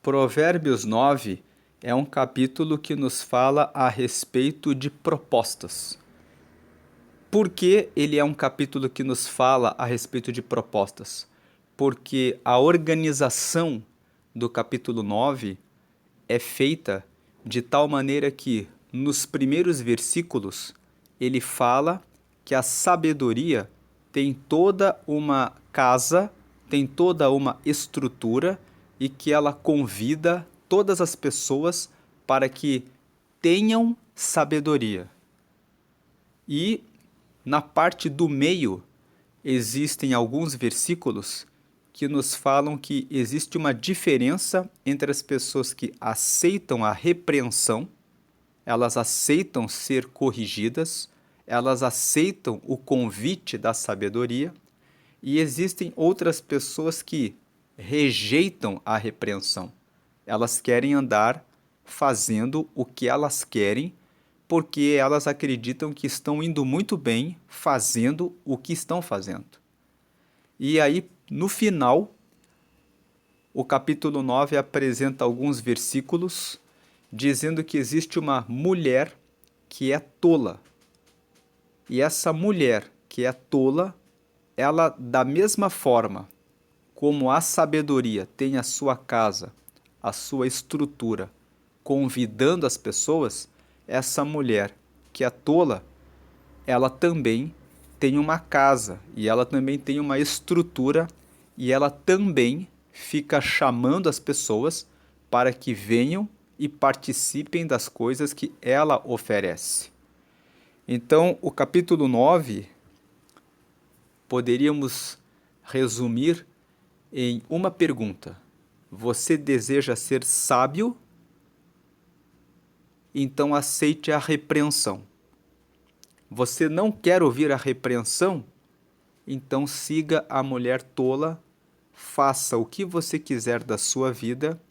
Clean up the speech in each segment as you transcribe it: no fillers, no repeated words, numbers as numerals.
Provérbios 9 é um capítulo que nos fala a respeito de propostas. Por que ele é um capítulo que nos fala a respeito de propostas? Porque a organização do capítulo 9 é feita de tal maneira que, nos primeiros versículos, ele fala que a sabedoria tem toda uma casa, tem toda uma estrutura e que ela convida todas as pessoas para que tenham sabedoria. E na parte do meio existem alguns versículos que nos falam que existe uma diferença entre as pessoas que aceitam a repreensão, elas aceitam ser corrigidas, elas aceitam o convite da sabedoria, e existem outras pessoas que rejeitam a repreensão. Elas querem andar fazendo o que elas querem, porque elas acreditam que estão indo muito bem fazendo o que estão fazendo. E aí, no final, o capítulo 9 apresenta alguns versículos dizendo que existe uma mulher que é tola. E essa mulher que é tola, ela, da mesma forma como a sabedoria tem a sua casa, a sua estrutura, convidando as pessoas, essa mulher que é tola, ela também tem uma casa e ela também tem uma estrutura e ela também fica chamando as pessoas para que venham e participem das coisas que ela oferece. Então, o capítulo 9 poderíamos resumir em uma pergunta: você deseja ser sábio? Então aceite a repreensão. Você não quer ouvir a repreensão? Então siga a mulher tola, faça o que você quiser da sua vida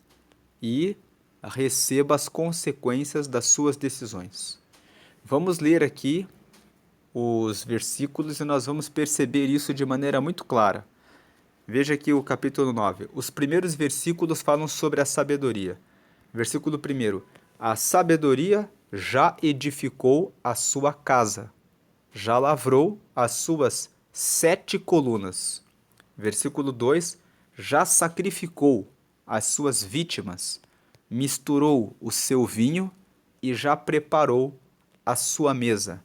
e receba as consequências das suas decisões. Vamos ler aqui os versículos e nós vamos perceber isso de maneira muito clara. Veja aqui o capítulo 9. Os primeiros versículos falam sobre a sabedoria. Versículo 1. A sabedoria já edificou a sua casa, já lavrou as suas 7 colunas. Versículo 2. Já sacrificou as suas vítimas, misturou o seu vinho e já preparou a sua mesa.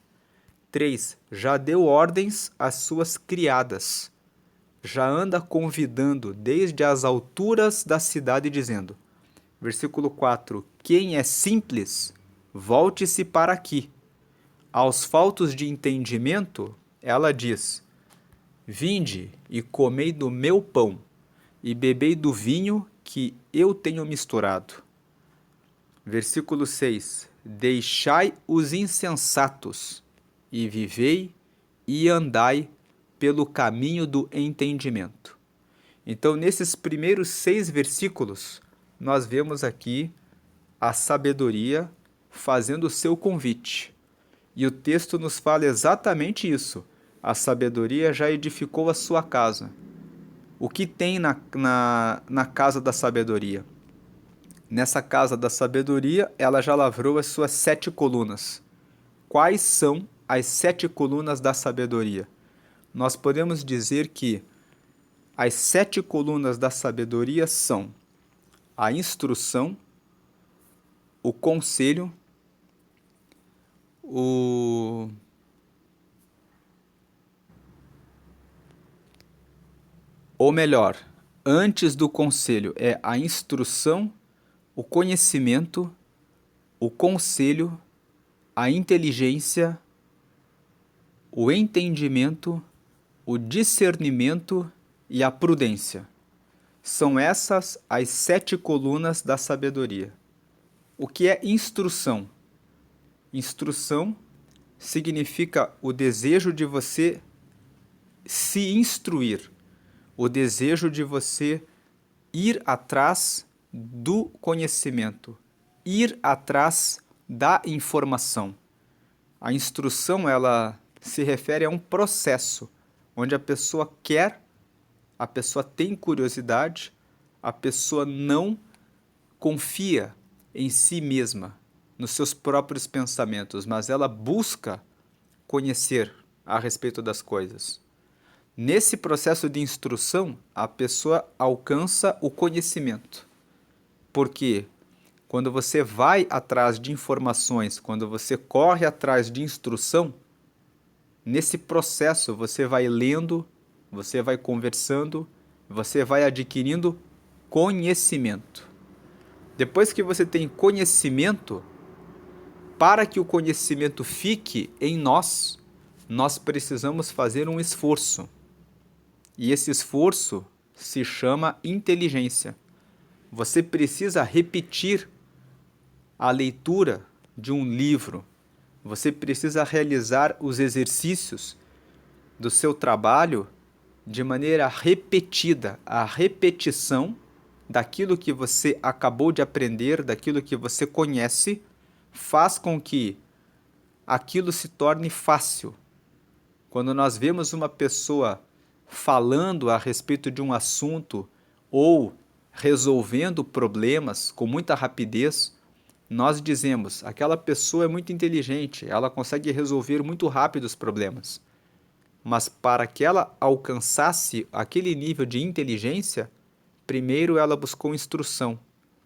3. Já deu ordens às suas criadas, já anda convidando desde as alturas da cidade, dizendo, versículo 4, quem é simples, volte-se para aqui. Aos faltos de entendimento, ela diz, vinde e comei do meu pão, e bebei do vinho que eu tenho misturado. Versículo 6, deixai os insensatos, e vivei e andai pelo caminho do entendimento. Então, nesses primeiros 6 versículos, nós vemos aqui a sabedoria fazendo o seu convite. E o texto nos fala exatamente isso. A sabedoria já edificou a sua casa. O que tem na casa da sabedoria? Nessa casa da sabedoria, ela já lavrou as suas 7 colunas. Quais são as 7 colunas da sabedoria? Nós podemos dizer que as 7 colunas da sabedoria são a instrução, o conselho, ou melhor, antes do conselho é a instrução, o conhecimento, o conselho, a inteligência, o entendimento, o discernimento e a prudência. São essas as 7 colunas da sabedoria. O que é instrução? Instrução significa o desejo de você se instruir, o desejo de você ir atrás do conhecimento, ir atrás da informação. A instrução, ela se refere a um processo onde a pessoa quer, a pessoa tem curiosidade, a pessoa não confia em si mesma, nos seus próprios pensamentos, mas ela busca conhecer a respeito das coisas. Nesse processo de instrução, a pessoa alcança o conhecimento. Porque quando você vai atrás de informações, quando você corre atrás de instrução, nesse processo você vai lendo, você vai conversando, você vai adquirindo conhecimento. Depois que você tem conhecimento, para que o conhecimento fique em nós, nós precisamos fazer um esforço. E esse esforço se chama inteligência. Você precisa repetir a leitura de um livro. Você precisa realizar os exercícios do seu trabalho de maneira repetida. A repetição daquilo que você acabou de aprender, daquilo que você conhece, faz com que aquilo se torne fácil. Quando nós vemos uma pessoa falando a respeito de um assunto ou resolvendo problemas com muita rapidez, nós dizemos, aquela pessoa é muito inteligente, ela consegue resolver muito rápido os problemas. Mas para que ela alcançasse aquele nível de inteligência, primeiro ela buscou instrução,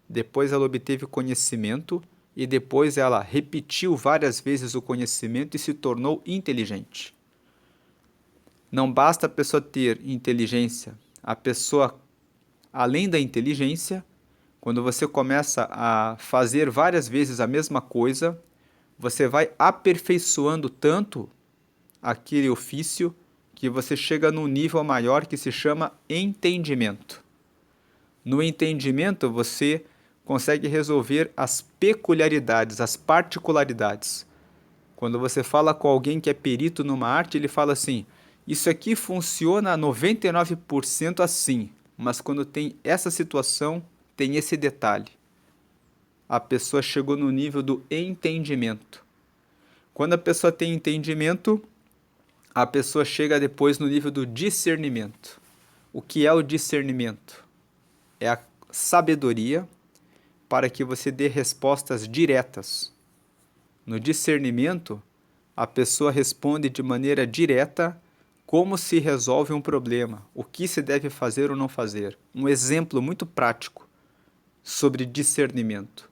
depois ela obteve conhecimento e depois ela repetiu várias vezes o conhecimento e se tornou inteligente. Não basta a pessoa ter inteligência, a pessoa, além da inteligência, quando você começa a fazer várias vezes a mesma coisa, você vai aperfeiçoando tanto aquele ofício que você chega num nível maior que se chama entendimento. No entendimento, você consegue resolver as peculiaridades, as particularidades. Quando você fala com alguém que é perito numa arte, ele fala assim: isso aqui funciona a 99% assim, mas quando tem essa situação, tem esse detalhe. A pessoa chegou no nível do entendimento. Quando a pessoa tem entendimento, a pessoa chega depois no nível do discernimento. O que é o discernimento? É a sabedoria para que você dê respostas diretas. No discernimento, a pessoa responde de maneira direta como se resolve um problema, o que se deve fazer ou não fazer. Um exemplo muito prático sobre discernimento.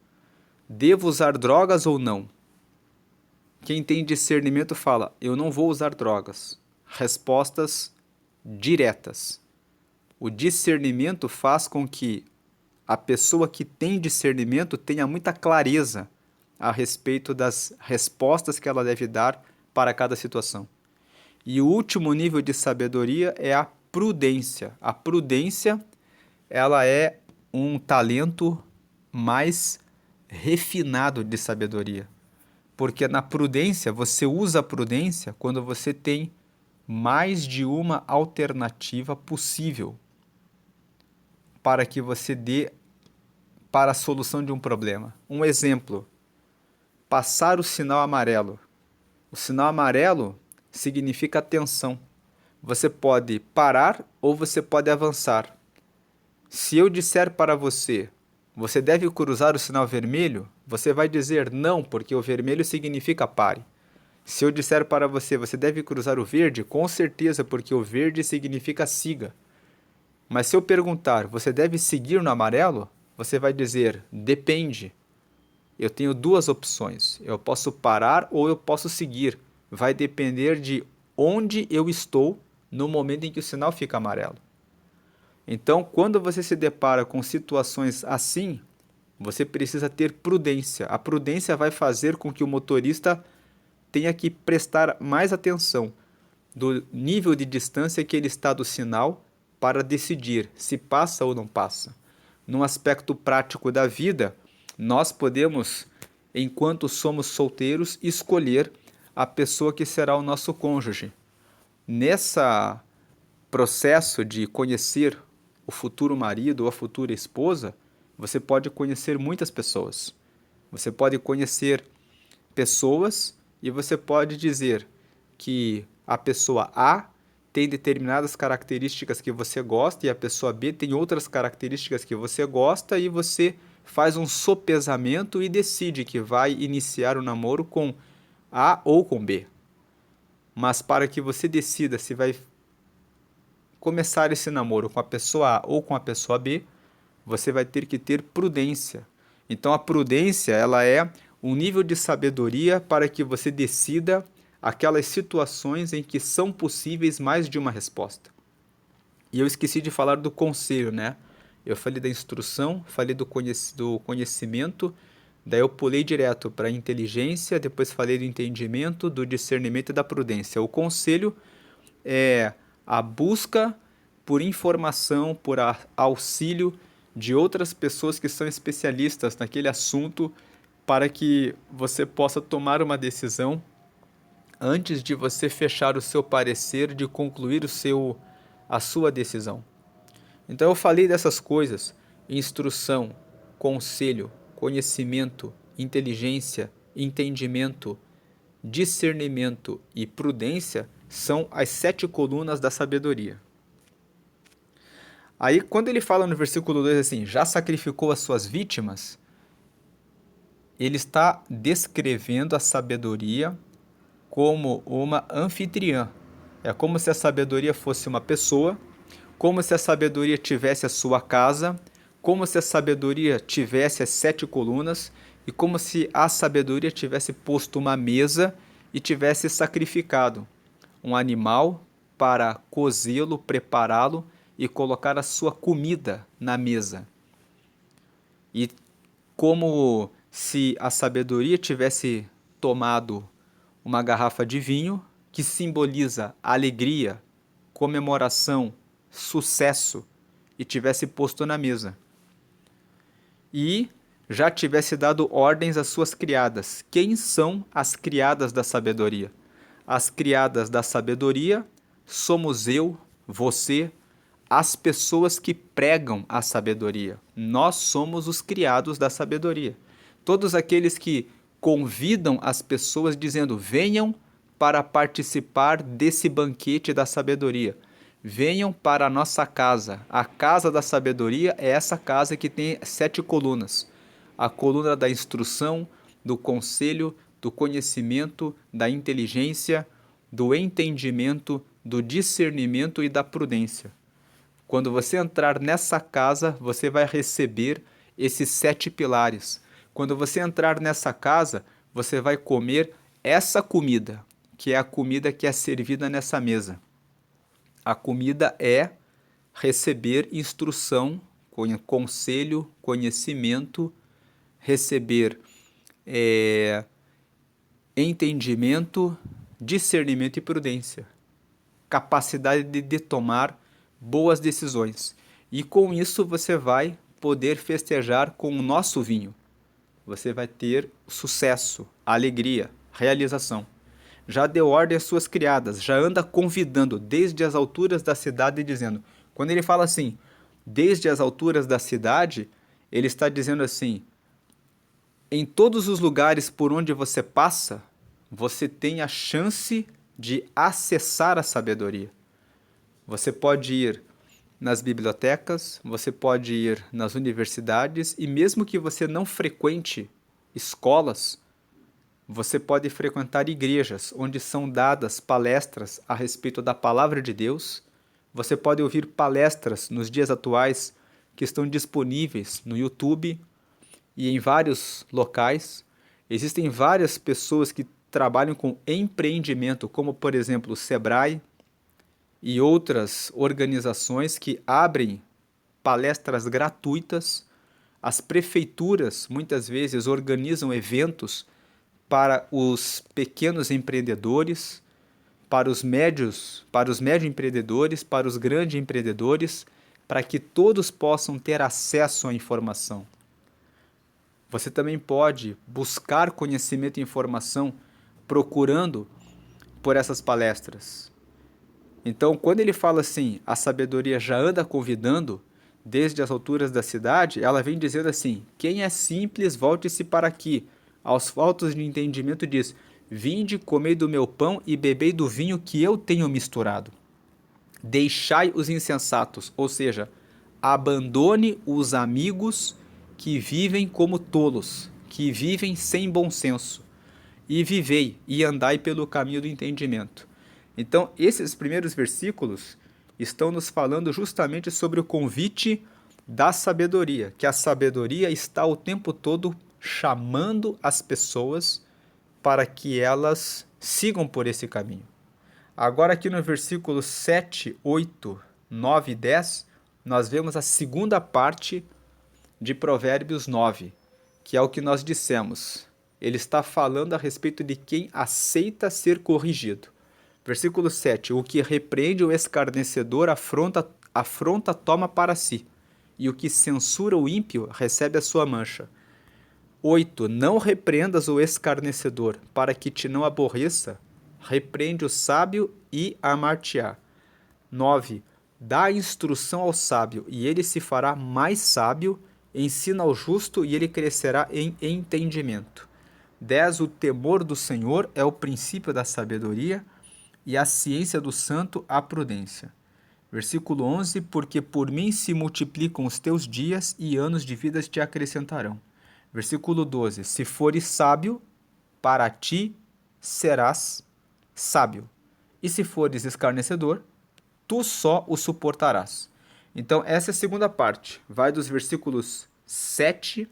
Devo usar drogas ou não? Quem tem discernimento fala, eu não vou usar drogas. Respostas diretas. O discernimento faz com que a pessoa que tem discernimento tenha muita clareza a respeito das respostas que ela deve dar para cada situação. E o último nível de sabedoria é a prudência. A prudência, ela é um talento mais refinado de sabedoria. Porque na prudência, você usa a prudência quando você tem mais de uma alternativa possível para que você dê para a solução de um problema. Um exemplo, passar o sinal amarelo. O sinal amarelo significa atenção. Você pode parar ou você pode avançar. Se eu disser para você, você deve cruzar o sinal vermelho, você vai dizer não, porque o vermelho significa pare. Se eu disser para você, você deve cruzar o verde, com certeza, porque o verde significa siga. Mas se eu perguntar, você deve seguir no amarelo, você vai dizer depende. Eu tenho duas opções, eu posso parar ou eu posso seguir. Vai depender de onde eu estou no momento em que o sinal fica amarelo. Então, quando você se depara com situações assim, você precisa ter prudência. A prudência vai fazer com que o motorista tenha que prestar mais atenção do nível de distância que ele está do sinal para decidir se passa ou não passa. Num aspecto prático da vida, nós podemos, enquanto somos solteiros, escolher a pessoa que será o nosso cônjuge. Nesse processo de conhecer o futuro marido ou a futura esposa, você pode conhecer muitas pessoas. Você pode conhecer pessoas e você pode dizer que a pessoa A tem determinadas características que você gosta e a pessoa B tem outras características que você gosta e você faz um sopesamento e decide que vai iniciar o namoro com A ou com B. Mas para que você decida se vai começar esse namoro com a pessoa A ou com a pessoa B, você vai ter que ter prudência. Então a prudência, ela é um nível de sabedoria para que você decida aquelas situações em que são possíveis mais de uma resposta. E eu esqueci de falar do conselho, né? Eu falei da instrução, falei do conhecimento, daí eu pulei direto para a inteligência, depois falei do entendimento, do discernimento e da prudência. O conselho é a busca por informação, por auxílio de outras pessoas que são especialistas naquele assunto para que você possa tomar uma decisão antes de você fechar o seu parecer, de concluir a sua decisão. Então eu falei dessas coisas: instrução, conselho, conhecimento, inteligência, entendimento, discernimento e prudência são as 7 colunas da sabedoria. Aí quando ele fala no versículo 2 assim, já sacrificou as suas vítimas, ele está descrevendo a sabedoria como uma anfitriã. É como se a sabedoria fosse uma pessoa, como se a sabedoria tivesse a sua casa, como se a sabedoria tivesse as 7 colunas e como se a sabedoria tivesse posto uma mesa e tivesse sacrificado um animal para cozê-lo, prepará-lo e colocar a sua comida na mesa. E como se a sabedoria tivesse tomado uma garrafa de vinho, que simboliza alegria, comemoração, sucesso, e tivesse posto na mesa. E já tivesse dado ordens às suas criadas. Quem são as criadas da sabedoria? As criadas da sabedoria somos eu, você, as pessoas que pregam a sabedoria. Nós somos os criados da sabedoria. Todos aqueles que convidam as pessoas dizendo: venham para participar desse banquete da sabedoria. Venham para a nossa casa. A casa da sabedoria é essa casa que tem 7 colunas. A coluna da instrução, do conselho, do conhecimento, da inteligência, do entendimento, do discernimento e da prudência. Quando você entrar nessa casa, você vai receber esses 7 pilares. Quando você entrar nessa casa, você vai comer essa comida, que é a comida que é servida nessa mesa. A comida é receber instrução, conselho, conhecimento, receber entendimento, discernimento e prudência. Capacidade de tomar boas decisões. E com isso você vai poder festejar com o nosso vinho. Você vai ter sucesso, alegria, realização. Já deu ordem às suas criadas, já anda convidando desde as alturas da cidade, dizendo, quando ele fala assim, desde as alturas da cidade, ele está dizendo assim, em todos os lugares por onde você passa, você tem a chance de acessar a sabedoria. Você pode ir nas bibliotecas, você pode ir nas universidades e mesmo que você não frequente escolas, você pode frequentar igrejas onde são dadas palestras a respeito da palavra de Deus. Você pode ouvir palestras nos dias atuais que estão disponíveis no YouTube e em vários locais. Existem várias pessoas que trabalham com empreendimento, como por exemplo o Sebrae e outras organizações que abrem palestras gratuitas. As prefeituras muitas vezes organizam eventos para os pequenos empreendedores, para os médio empreendedores, para os grandes empreendedores, para que todos possam ter acesso à informação. Você também pode buscar conhecimento e informação procurando por essas palestras. Então, quando ele fala assim, a sabedoria já anda convidando, desde as alturas da cidade, ela vem dizendo assim, quem é simples, volte-se para aqui. Aos faltos de entendimento diz, vinde, comei do meu pão e bebei do vinho que eu tenho misturado. Deixai os insensatos, ou seja, abandone os amigos que vivem como tolos, que vivem sem bom senso. E vivei e andai pelo caminho do entendimento. Então, esses primeiros versículos estão nos falando justamente sobre o convite da sabedoria, que a sabedoria está o tempo todo chamando as pessoas para que elas sigam por esse caminho. Agora, aqui no versículo 7, 8, 9 e 10, nós vemos a segunda parte de Provérbios 9, que é o que nós dissemos. Ele está falando a respeito de quem aceita ser corrigido. Versículo 7. O que repreende o escarnecedor afronta toma para si, e o que censura o ímpio recebe a sua mancha. 8. Não repreendas o escarnecedor, para que te não aborreça. Repreende o sábio e amar-te-á. 9. Dá instrução ao sábio, e ele se fará mais sábio. Ensina ao justo, e ele crescerá em entendimento. 10. O temor do Senhor é o princípio da sabedoria, e a ciência do santo a prudência. Versículo 11. Porque por mim se multiplicam os teus dias, e anos de vida te acrescentarão. Versículo 12. Se fores sábio, para ti serás sábio. E se fores escarnecedor, tu só o suportarás. Então, essa é a segunda parte. Vai dos versículos 7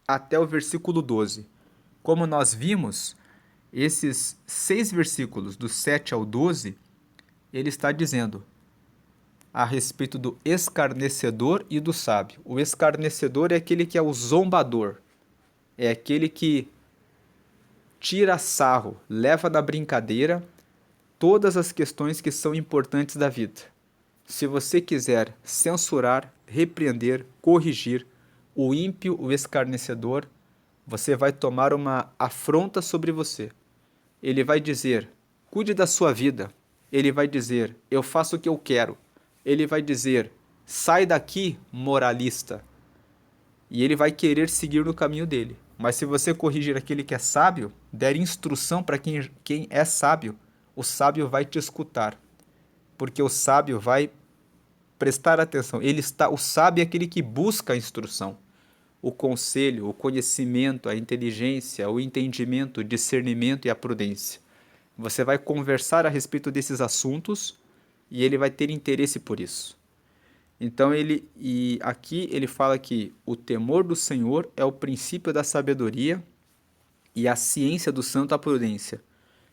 até o versículo 12. Como nós vimos, esses 6 versículos, do 7 ao 12, ele está dizendo a respeito do escarnecedor e do sábio. O escarnecedor é aquele que é o zombador. É aquele que tira sarro, leva na brincadeira todas as questões que são importantes da vida. Se você quiser censurar, repreender, corrigir o ímpio, o escarnecedor, você vai tomar uma afronta sobre você. Ele vai dizer, cuide da sua vida. Ele vai dizer, eu faço o que eu quero. Ele vai dizer, sai daqui, moralista. E ele vai querer seguir no caminho dele. Mas se você corrigir aquele que é sábio, der instrução para quem é sábio, o sábio vai te escutar. Porque o sábio vai prestar atenção. O sábio é aquele que busca a instrução, o conselho, o conhecimento, a inteligência, o entendimento, o discernimento e a prudência. Você vai conversar a respeito desses assuntos e ele vai ter interesse por isso. Então aqui ele fala que o temor do Senhor é o princípio da sabedoria e a ciência do santo a prudência.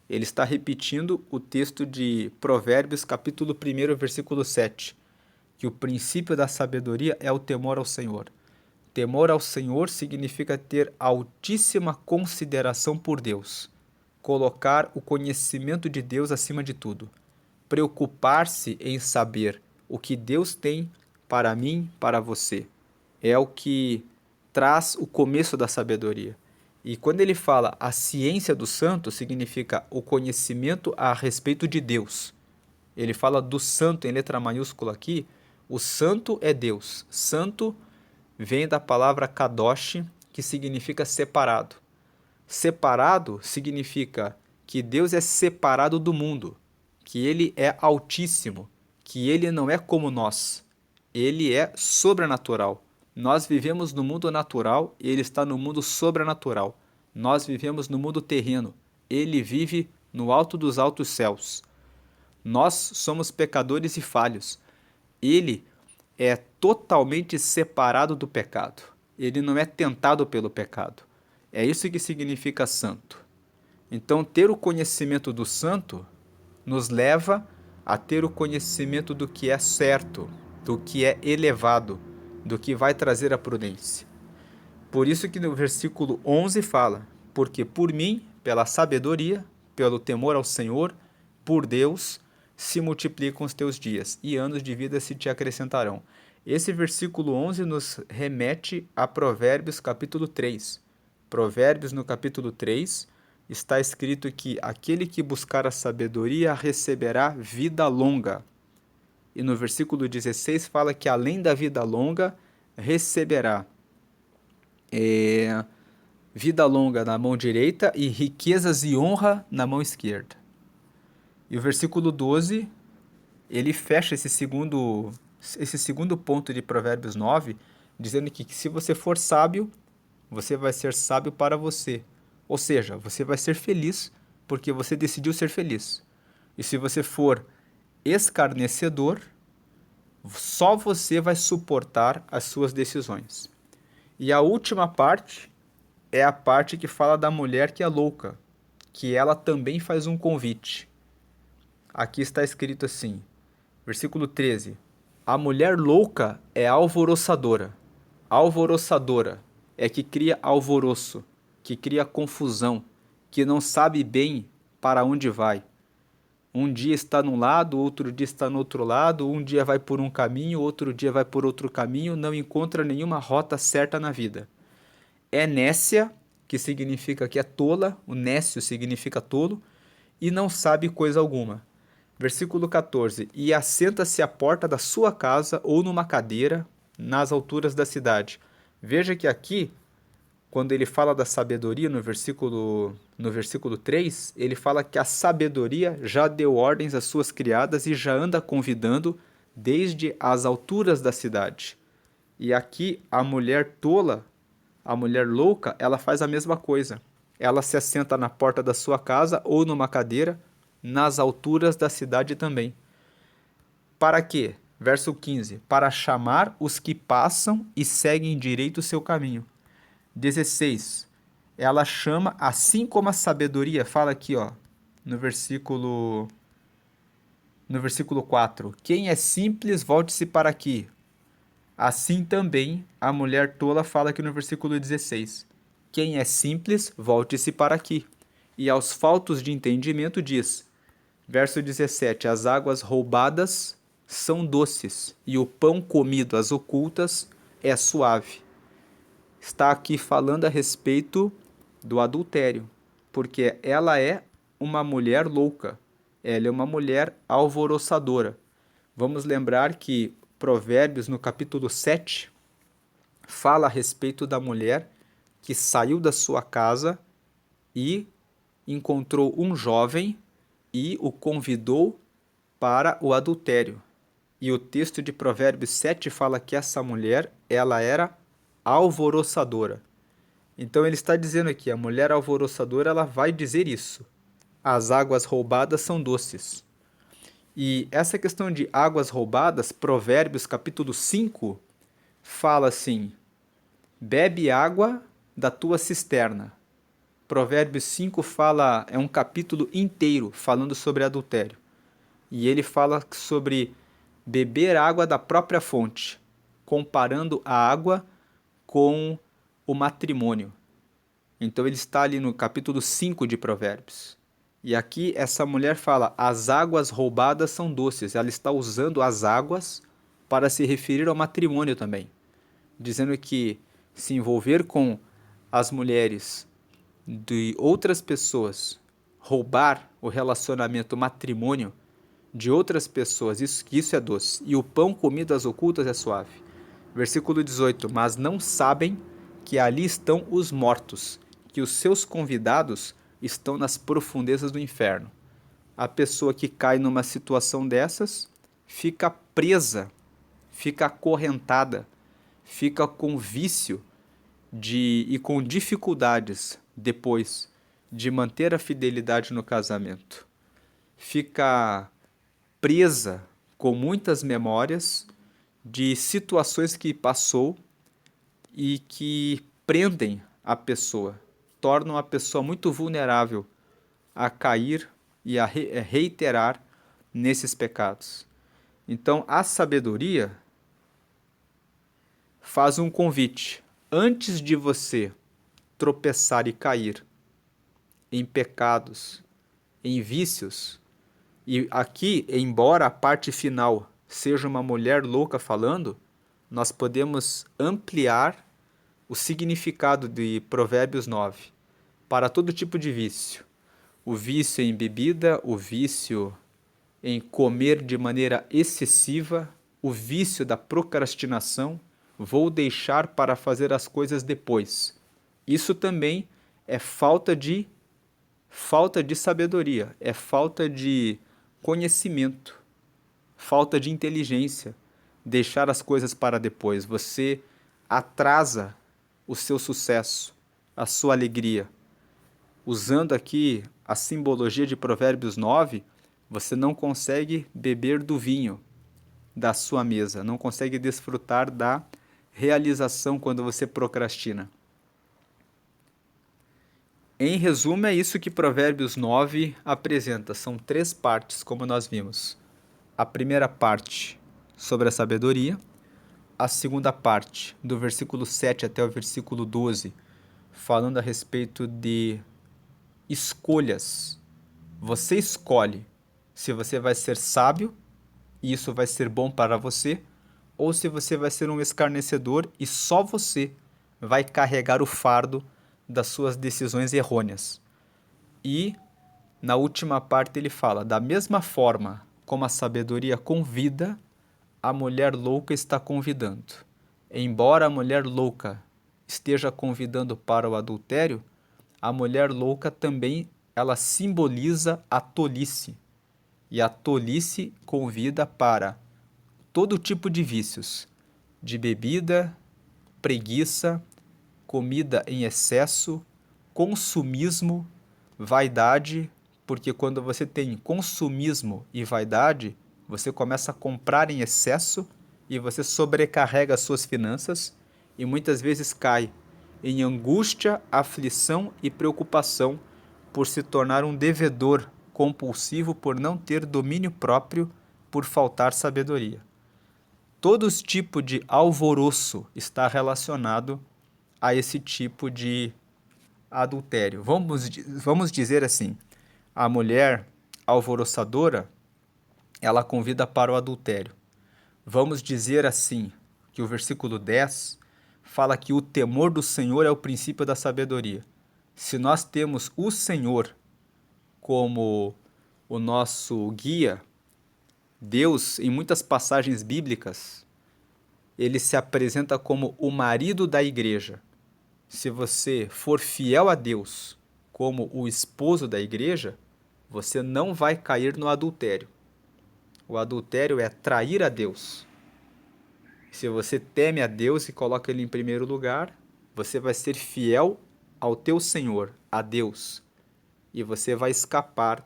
Ele está repetindo o texto de Provérbios, capítulo 1, versículo 7, que o princípio da sabedoria é o temor ao Senhor. Temor ao Senhor significa ter altíssima consideração por Deus, colocar o conhecimento de Deus acima de tudo, preocupar-se em saber o que Deus tem para mim, para você. É o que traz o começo da sabedoria. E quando ele fala a ciência do santo, significa o conhecimento a respeito de Deus. Ele fala do santo em letra maiúscula aqui. O santo é Deus. Santo vem da palavra kadosh, que significa separado. Separado significa que Deus é separado do mundo, que ele é altíssimo, que ele não é como nós. Ele é sobrenatural. Nós vivemos no mundo natural e ele está no mundo sobrenatural. Nós vivemos no mundo terreno. Ele vive no alto dos altos céus. Nós somos pecadores e falhos. Ele é totalmente separado do pecado. Ele não é tentado pelo pecado. É isso que significa santo. Então, ter o conhecimento do santo nos leva a ter o conhecimento do que é certo, do que é elevado, do que vai trazer a prudência. Por isso que no versículo 11 fala, porque por mim, pela sabedoria, pelo temor ao Senhor, por Deus, se multiplicam os teus dias, e anos de vida se te acrescentarão. Esse versículo 11 nos remete a Provérbios capítulo 3. Provérbios no capítulo 3, está escrito que aquele que buscar a sabedoria receberá vida longa. E no versículo 16 fala que além da vida longa, receberá vida longa na mão direita e riquezas e honra na mão esquerda. E o versículo 12, ele fecha esse segundo ponto de Provérbios 9, dizendo que se você for sábio, você vai ser sábio para você. Ou seja, você vai ser feliz porque você decidiu ser feliz. E se você for escarnecedor, só você vai suportar as suas decisões. E a última parte é a parte que fala da mulher que é louca, que ela também faz um convite. Aqui está escrito assim, versículo 13: A mulher louca é alvoroçadora. Alvoroçadora é que cria alvoroço, que cria confusão, que não sabe bem para onde vai. Um dia está num lado, outro dia está no outro lado, um dia vai por um caminho, outro dia vai por outro caminho, não encontra nenhuma rota certa na vida. É nécia, que significa que é tola, o nécio significa tolo, e não sabe coisa alguma. Versículo 14: E assenta-se à porta da sua casa ou numa cadeira nas alturas da cidade. Veja que aqui, quando ele fala da sabedoria no versículo 3, ele fala que a sabedoria já deu ordens às suas criadas e já anda convidando desde as alturas da cidade. E aqui a mulher tola, a mulher louca, ela faz a mesma coisa. Ela se assenta na porta da sua casa ou numa cadeira nas alturas da cidade também. Para quê? Verso 15: Para chamar os que passam e seguem direito o seu caminho. 16: Ela chama assim como a sabedoria, fala aqui, ó, no versículo 4: Quem é simples, volte-se para aqui. Assim também a mulher tola fala aqui no versículo 16: Quem é simples, volte-se para aqui. E aos faltos de entendimento diz, verso 17: As águas roubadas são doces, e o pão comido às ocultas é suave. Está aqui falando a respeito do adultério, porque ela é uma mulher louca, ela é uma mulher alvoroçadora. Vamos lembrar que Provérbios, no capítulo 7, fala a respeito da mulher que saiu da sua casa e encontrou um jovem e o convidou para o adultério. E o texto de Provérbios 7 fala que essa mulher, ela era alvoroçadora. Então ele está dizendo aqui, a mulher alvoroçadora, ela vai dizer isso. As águas roubadas são doces. E essa questão de águas roubadas, Provérbios capítulo 5, fala assim: bebe água da tua cisterna. Provérbios 5 fala, é um capítulo inteiro falando sobre adultério. E ele fala sobre beber água da própria fonte, comparando a água com o matrimônio. Então ele está ali no capítulo 5 de Provérbios. E aqui essa mulher fala, as águas roubadas são doces. Ela está usando as águas para se referir ao matrimônio também, dizendo que se envolver com as mulheres de outras pessoas, roubar o relacionamento, o matrimônio de outras pessoas, isso é doce. E o pão comido às ocultas é suave. Versículo 18: Mas não sabem que ali estão os mortos, que os seus convidados estão nas profundezas do inferno. A pessoa que cai numa situação dessas fica presa, fica acorrentada, fica com vício e com dificuldades depois de manter a fidelidade no casamento. Fica presa com muitas memórias de situações que passou e que prendem a pessoa, tornam a pessoa muito vulnerável a cair e a reiterar nesses pecados. Então, a sabedoria faz um convite. Antes de você tropeçar e cair em pecados, em vícios, e aqui, embora a parte final seja uma mulher louca falando, nós podemos ampliar o significado de Provérbios 9 para todo tipo de vício. O vício em bebida, o vício em comer de maneira excessiva, o vício da procrastinação, vou deixar para fazer as coisas depois. Isso também é falta de sabedoria, é falta de conhecimento, falta de inteligência, deixar as coisas para depois. Você atrasa o seu sucesso, a sua alegria. Usando aqui a simbologia de Provérbios 9, você não consegue beber do vinho da sua mesa, não consegue desfrutar da realização quando você procrastina. Em resumo, é isso que Provérbios 9 apresenta. São 3 partes, como nós vimos. A primeira parte sobre a sabedoria, a segunda parte, do versículo 7 até o versículo 12, falando a respeito de escolhas. Você escolhe se você vai ser sábio e isso vai ser bom para você, ou se você vai ser um escarnecedor e só você vai carregar o fardo das suas decisões errôneas. E na última parte ele fala: da mesma forma como a sabedoria convida, a mulher louca está convidando. Embora a mulher louca esteja convidando para o adultério, a mulher louca também ela simboliza a tolice. E a tolice convida para todo tipo de vícios, de bebida, preguiça, comida em excesso, consumismo, vaidade, porque quando você tem consumismo e vaidade, você começa a comprar em excesso e você sobrecarrega as suas finanças e muitas vezes cai em angústia, aflição e preocupação por se tornar um devedor compulsivo, por não ter domínio próprio, por faltar sabedoria. Todo tipo de alvoroço está relacionado a esse tipo de adultério. Vamos dizer assim, a mulher alvoroçadora, ela convida para o adultério. Vamos dizer assim, que o versículo 10 fala que o temor do Senhor é o princípio da sabedoria. Se nós temos o Senhor como o nosso guia, Deus, em muitas passagens bíblicas, ele se apresenta como o marido da igreja. Se você for fiel a Deus como o esposo da igreja, você não vai cair no adultério. O adultério é trair a Deus. Se você teme a Deus e coloca Ele em primeiro lugar, você vai ser fiel ao teu Senhor, a Deus. E você vai escapar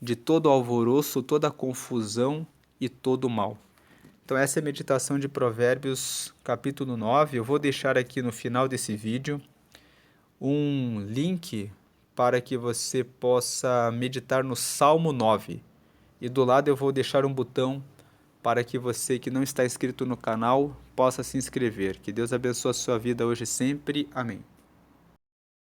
de todo o alvoroço, toda a confusão e todo o mal. Então essa é a meditação de Provérbios, capítulo 9. Eu vou deixar aqui no final desse vídeo um link para que você possa meditar no Salmo 9. E do lado eu vou deixar um botão para que você que não está inscrito no canal possa se inscrever. Que Deus abençoe a sua vida hoje e sempre. Amém.